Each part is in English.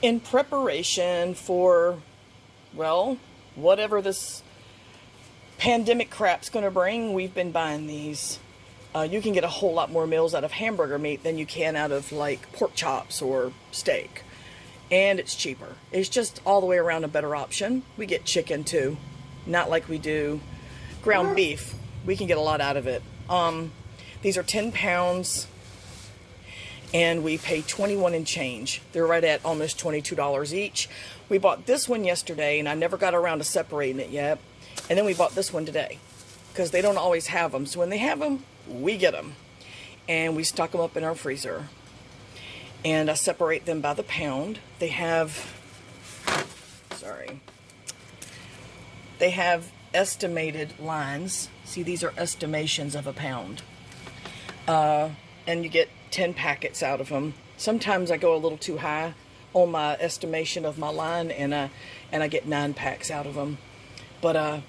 in preparation for, well, whatever this pandemic crap's going to bring, we've been buying these. You can get a whole lot more meals out of hamburger meat than you can out of like pork chops or steak. And it's cheaper. It's just all the way around a better option. We get chicken too. Not like we do ground beef. We can get a lot out of it. These are 10 pounds. And we pay 21 and change. They're right at almost $22 each. We bought this one yesterday, and I never got around to separating it yet. And then we bought this one today, because they don't always have them. So when they have them, we get them. And we stock them up in our freezer. And I separate them by the pound. They have, they have estimated lines. See, these are estimations of a pound. And you get 10 packets out of them. Sometimes I go a little too high on my estimation of my line, and I get 9 packs out of them. But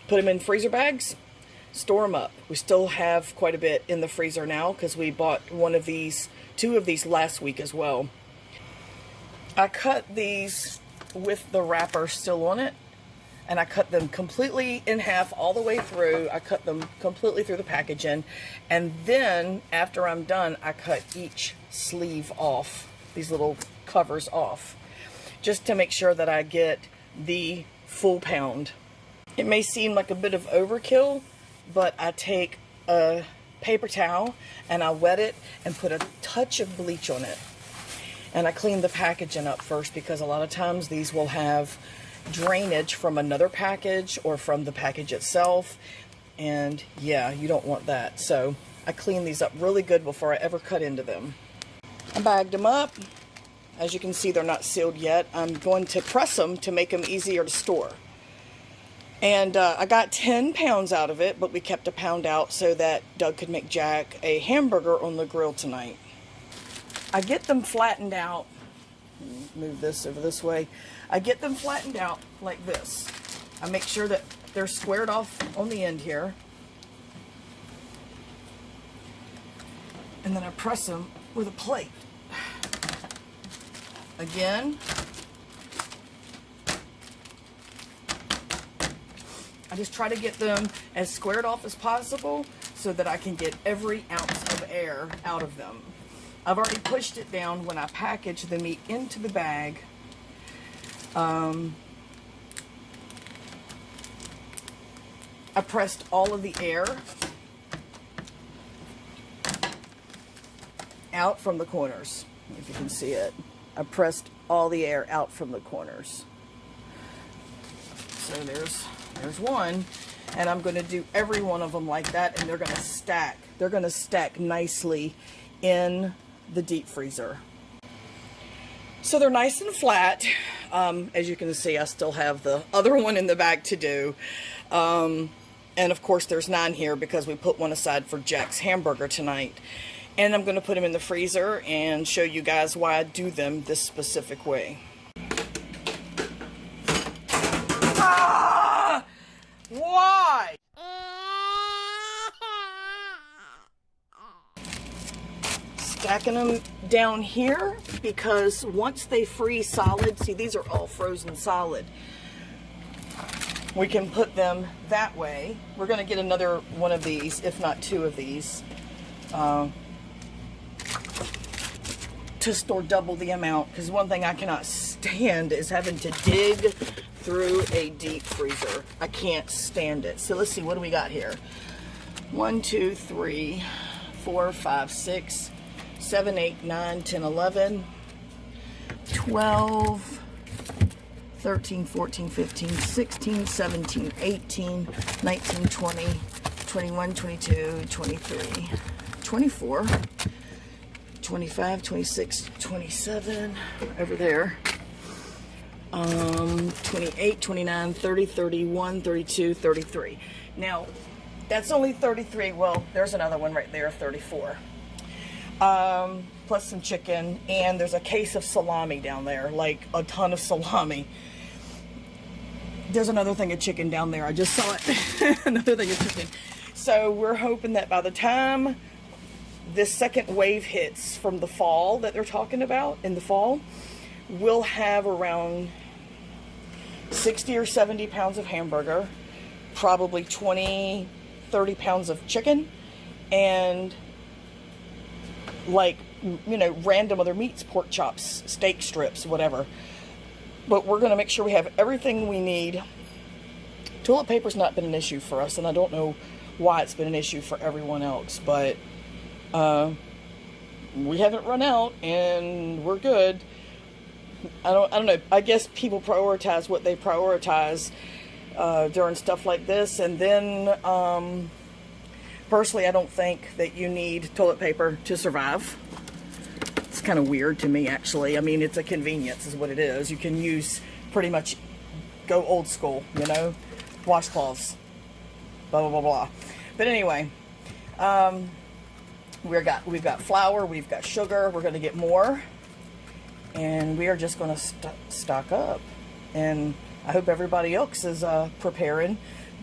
put them in freezer bags, store them up. We still have quite a bit in the freezer now because we bought 2 of these last week as well. I cut these with the wrapper still on it, and I cut them completely in half all the way through. I cut them completely through the packaging, and then after I'm done, I cut each sleeve off, these little covers off, just to make sure that I get the full pound. It may seem like a bit of overkill, but I take a paper towel and I wet it and put a touch of bleach on it, and I clean the packaging up first, because a lot of times these will have drainage from another package or from the package itself, and yeah, you don't want that. So I clean these up really good before I ever cut into them. I bagged them up. As you can see, they're not sealed yet. I'm going to press them to make them easier to store. And I got 10 pounds out of it, but we kept a pound out so that Doug could make Jack a hamburger on the grill tonight. I get them flattened out. Move this over this way. I get them flattened out like this. I make sure that they're squared off on the end here. And then I press them with a plate. Again, I just try to get them as squared off as possible so that I can get every ounce of air out of them. I've already pushed it down when I package the meat into the bag. I pressed all of the air out from the corners, if you can see it. I pressed all the air out from the corners. So there's one, and I'm going to do every one of them like that, and they're going to stack. They're going to stack nicely in the deep freezer. So they're nice and flat. As you can see, I still have the other one in the bag to do. And of course there's 9 here because we put one aside for Jack's hamburger tonight. And I'm going to put them in the freezer and show you guys why I do them this specific way. Ah! Why? Stacking them down here because once they freeze solid, see, these are all frozen solid. We can put them that way. We're going to get another one of these, if not 2 of these, to store double the amount, because one thing I cannot stand is having to dig through a deep freezer. I can't stand it. So let's see, what do we got here? 1, 2, 3, 4, 5, 6, 7, 8, 9, 10, 11, 12, 13, 14, 15, 16, 17, 18, 19, 20, 21, 22, 23, 24, 25, 26, 27, over there, 28, 29, 30, 31, 32, 33. Now, that's only 33. Well, there's another one right there, 34. Plus some chicken, and there's a case of salami down there, like a ton of salami. There's another thing of chicken down there. I just saw it. Another thing of chicken. So we're hoping that by the time this second wave hits from the fall that they're talking about in the fall, we'll have around 60 or 70 pounds of hamburger, probably 20, 30 pounds of chicken, and like, you know, random other meats, pork chops, steak strips, whatever. But we're going to make sure we have everything we need. Toilet paper's not been an issue for us, and I don't know why it's been an issue for everyone else, but we haven't run out and we're good. I don't know. I guess people prioritize what they prioritize during stuff like this. And then personally, I don't think that you need toilet paper to survive. It's kind of weird to me, actually. I mean, it's a convenience is what it is. You can use pretty much, go old school, you know, washcloths, blah, blah, blah, blah. But anyway, we've got flour, we've got sugar, we're going to get more, and we are just going to stock up. And I hope everybody else is preparing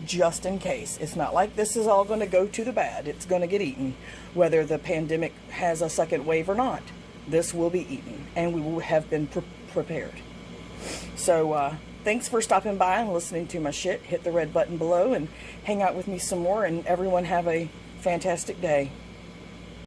just in case. It's not like this is all going to go to the bad. It's going to get eaten, whether the pandemic has a second wave or not. This will be eaten, and we will have been prepared. So thanks for stopping by and listening to my shit. Hit the red button below and hang out with me some more, and everyone have a fantastic day.